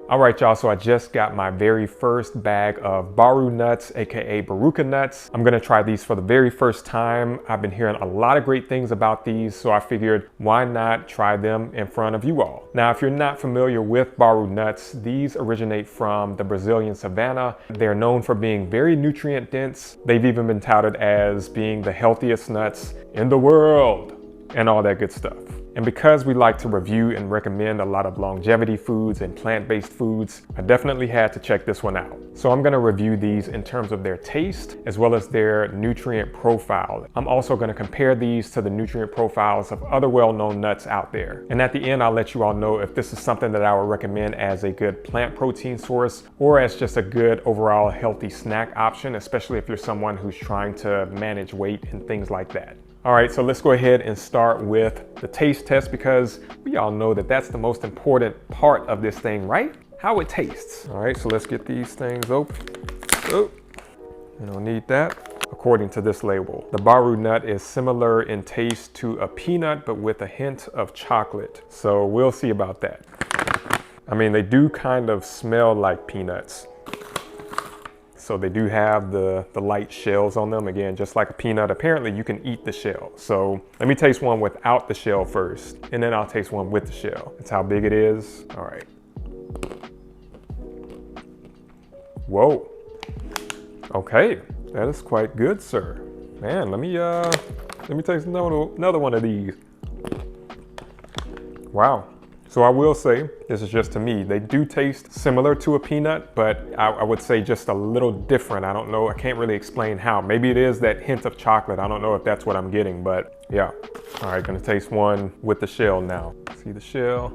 All right, y'all, so I just got my very first bag of Baru nuts, aka Baruka nuts. I'm gonna try these for the very first time. I've been hearing a lot of great things about these, so I figured why not try them in front of you all. Now, if you're not familiar with Baru nuts, these originate from the Brazilian savannah. They're known for being very nutrient dense. They've even been touted as being the healthiest nuts in the world and all that good stuff. And because we like to review and recommend a lot of longevity foods and plant-based foods, I definitely had to check this one out. So I'm gonna review these in terms of their taste as well as their nutrient profile. I'm also gonna compare these to the nutrient profiles of other well-known nuts out there. And at the end, I'll let you all know if this is something that I would recommend as a good plant protein source or as just a good overall healthy snack option, especially if you're someone who's trying to manage weight and things like that. All right, so let's go ahead and start with the taste test because we all know that that's the most important part of this thing, right? How it tastes. All right, so let's get these things open. Oh, you don't need that. According to this label, the Baru nut is similar in taste to a peanut, but with a hint of chocolate. So we'll see about that. I mean, they do kind of smell like peanuts. So they do have the light shells on them. Again, just like a peanut, apparently you can eat the shell. So let me taste one without the shell first, and then I'll taste one with the shell. That's how big it is. All right. Whoa. Okay, that is quite good, sir. Man, let me taste another one of these. Wow. So I will say, this is just to me, they do taste similar to a peanut, but I would say just a little different. I don't know, I can't really explain how. Maybe it is that hint of chocolate. I don't know if that's what I'm getting, but yeah. All right, gonna taste one with the shell now. See the shell?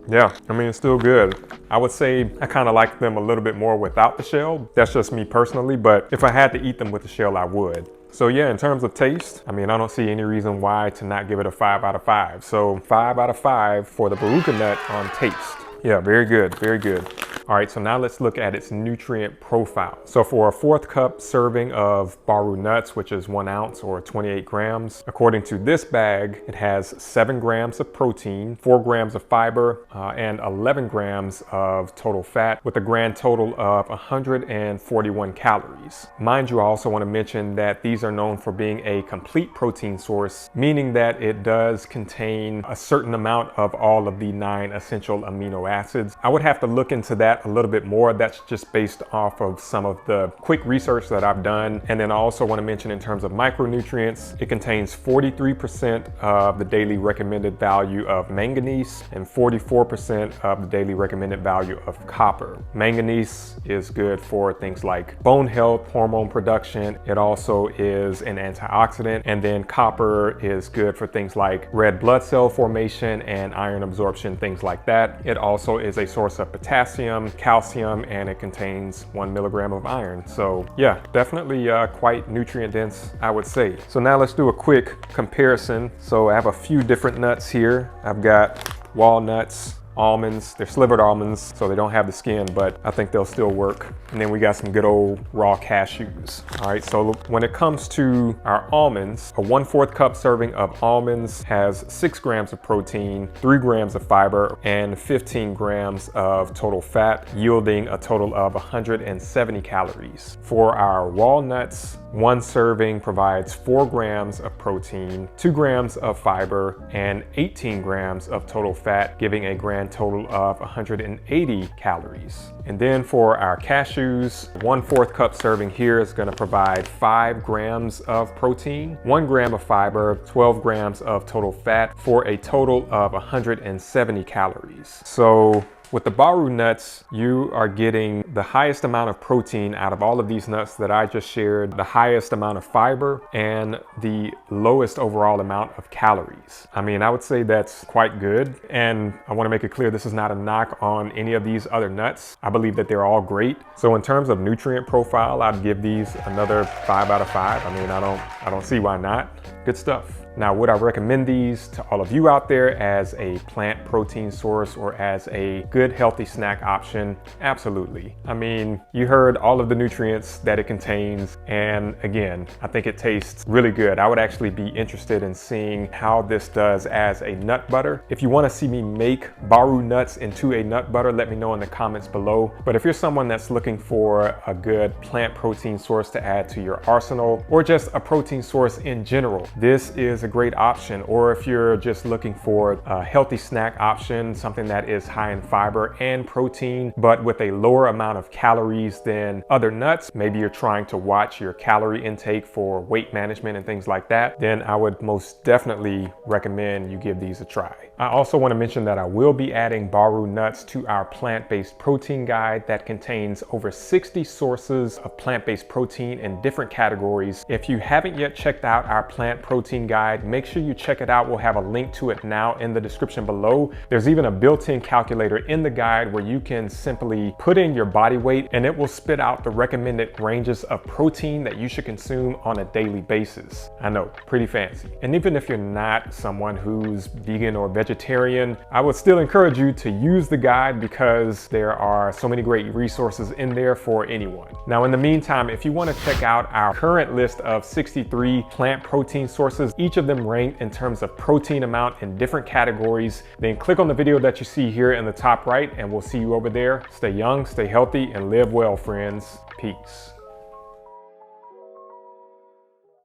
Yeah, I mean, it's still good. I would say I kind of like them a little bit more without the shell. That's just me personally, but if I had to eat them with the shell, I would. So yeah, in terms of taste, I mean, I don't see any reason why to not give it a 5 out of 5. So 5 out of 5 for the Baruka nut on taste. Yeah, very good, very good. All right, so now let's look at its nutrient profile. So for a 4th cup serving of Baru nuts, which is 1 ounce or 28 grams, according to this bag, it has 7 grams of protein, 4 grams of fiber, and 11 grams of total fat with a grand total of 141 calories. Mind you, I also want to mention that these are known for being a complete protein source, meaning that it does contain a certain amount of all of the 9 essential amino acids. I would have to look into that a little bit more. That's just based off of some of the quick research that I've done. And then I also want to mention in terms of micronutrients, it contains 43% of the daily recommended value of manganese and 44% of the daily recommended value of copper. Manganese is good for things like bone health, hormone production. It also is an antioxidant. And then copper is good for things like red blood cell formation and iron absorption, things like that. It also is a source of potassium, calcium, and it contains 1 milligram of iron. So yeah, definitely quite nutrient dense, I would say. So now let's do a quick comparison. So I have a few different nuts here. I've got walnuts, almonds. They're slivered almonds, so they don't have the skin, but I think they'll still work. And then we got some good old raw cashews. All right, so when it comes to our almonds, a 1/4 cup serving of almonds has 6 grams of protein, 3 grams of fiber, and 15 grams of total fat, yielding a total of 170 calories. For our walnuts, 1 serving provides 4 grams of protein, 2 grams of fiber, and 18 grams of total fat, giving a grand total of 180 calories. And then for our cashews, 1/4 cup serving here is going to provide 5 grams of protein, 1 gram of fiber, 12 grams of total fat for a total of 170 calories. So with the Baru nuts, you are getting the highest amount of protein out of all of these nuts that I just shared, the highest amount of fiber, and the lowest overall amount of calories. I mean, I would say that's quite good. And I want to make it clear, this is not a knock on any of these other nuts. I believe that they're all great. So in terms of nutrient profile, I'd give these another 5 out of 5. I mean, I don't see why not. good stuff. Now, would I recommend these to all of you out there as a plant protein source or as a good healthy snack option? Absolutely. I mean, you heard all of the nutrients that it contains, and again, I think it tastes really good. I would actually be interested in seeing how this does as a nut butter. If you want to see me make Baru nuts into a nut butter, let me know in the comments below. But if you're someone that's looking for a good plant protein source to add to your arsenal, or just a protein source in general, this is a great option. Or if you're just looking for a healthy snack option, something that is high in fiber and protein, but with a lower amount of calories than other nuts, maybe you're trying to watch your calorie intake for weight management and things like that, then I would most definitely recommend you give these a try. I also want to mention that I will be adding Baru nuts to our plant-based protein guide that contains over 60 sources of plant-based protein in different categories. If you haven't yet checked out our plant protein guide, make sure you check it out. We'll have a link to it now in the description below. There's even a built-in calculator in the guide where you can simply put in your body weight and it will spit out the recommended ranges of protein that you should consume on a daily basis. I know, pretty fancy. And even if you're not someone who's vegan or vegetarian, I would still encourage you to use the guide because there are so many great resources in there for anyone. Now, in the meantime, if you want to check out our current list of 63 plant protein sources, each of them ranked in terms of protein amount in different categories, then click on the video that you see here in the top right and we'll see you over there. Stay young, stay healthy, and live well, friends. Peace.